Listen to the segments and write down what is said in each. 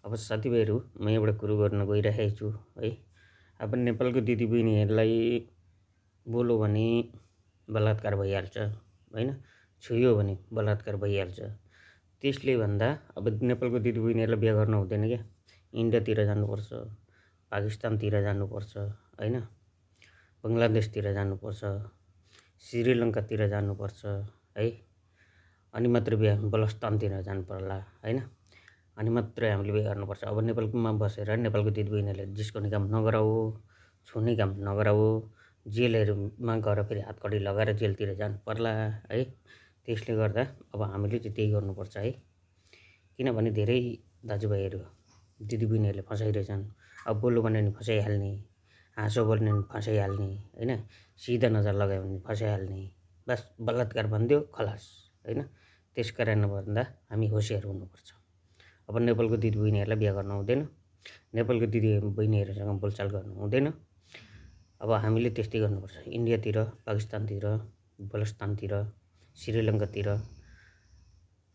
अब साथीभाइहरू म एउटा कुरो गर्न गइरहेको छु है। अब नेपालको दिदीबहिनीहरूलाई बोल्यो भने बलात्कार भइहाल्छ होइन, छुयो भने बलात्कार भइहाल्छ। त्यसले भन्दा अब नेपालको दिदीबहिनीहरूलाई बिहा गर्न हुँदैन क्या, इन्डियातिर जानुपर्छ, पाकिस्तानतिर जानुपर्छ होइन, बङ्गलादेशतिर जानुपर्छ, श्रीलङ्कातिर जानुपर्छ है। अनि मात्रै बिहा, बलस्तानतिर जानु पर्ला होइन, अनि मात्रै हामीले बिहा गर्नुपर्छ। अब नेपालमा बसेर नेपालको दिदीबहिनीहरूले जिस्काउने काम नगराऊ, छुने काम नगराऊ, जेलहरूमा गएर फेरि हातकडी लगाएर जेलतिर जानु पर्ला है। त्यसले गर्दा अब हामीले चाहिँ त्यही गर्नुपर्छ है। किनभने धेरै दाजुभाइहरू दिदीबहिनीहरूले फसाइरहेछन्। अब बोल्यो भने नि फसाइहाल्ने, हाँसो बोल्ने नि फसाइहाल्ने होइन, सिधा नजर लगायो भने फसाइहाल्ने, बस बलात्कार भनिदियो खलास होइन। त्यस कारण भन्दा हामी होसियार हुनुपर्छ। अब नेपालको दिदीबहिनीहरूलाई बिहा गर्न हुँदैन, नेपालको दिदीबहिनीहरूसँग बोलचाल गर्नु हुँदैन। अब हामीले त्यस्तै गर्नुपर्छ, इन्डियातिर, पाकिस्तानतिर, बलस्तानतिर, श्रीलङ्कातिर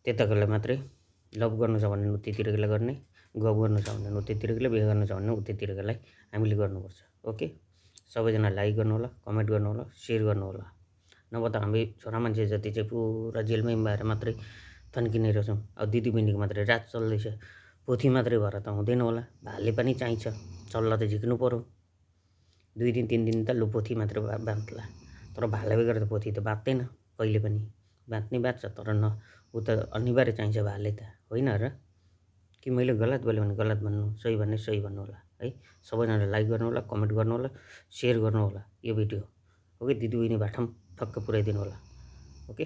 त्यताकोलाई मात्रै लभ गर्नु छ भने उतैतिरकोलाई गर्ने, गफ गर्नु छ भने उतैतिरकोलाई, बिहा गर्नु छ भने उतैतिरकोलाई हामीले गर्नुपर्छ। ओके, सबैजना लाइक गर्नु होला, कमेन्ट गर्नु होला, सेयर गर्नु होला। नभए त हामी छोरा मान्छे जति चाहिँ पुरा जेलमै भएर मात्रै थन्किने रहेछौँ। अब दिदीबहिनीको मात्रै राज चल्दैछ, पोथी मात्रै भएर त हुँदैन होला, भाले पनि चाहिन्छ, चल्ला त झिक्नु पऱ्यो। 2 दिन 3 दिन त लु पोथी मात्रै बाँध्ला, तर भाले बगेर त पोथी त बाँच्दैन कहिले पनि। बाँच्ने बाँच्छ, तर ऊ त अनिवार्य चाहिन्छ भाले त होइन र। कि मैले गलत बोलेँ भने गलत भन्नु, सही भने सही भन्नु होला है। सबैजनाले लाइक गर्नु होला, कमेन्ट गर्नु होला, सेयर गर्नु होला यो भिडियो। ओके, दिदीबहिनी भाषामा ठक्क पुऱ्याइदिनु होला। ओके।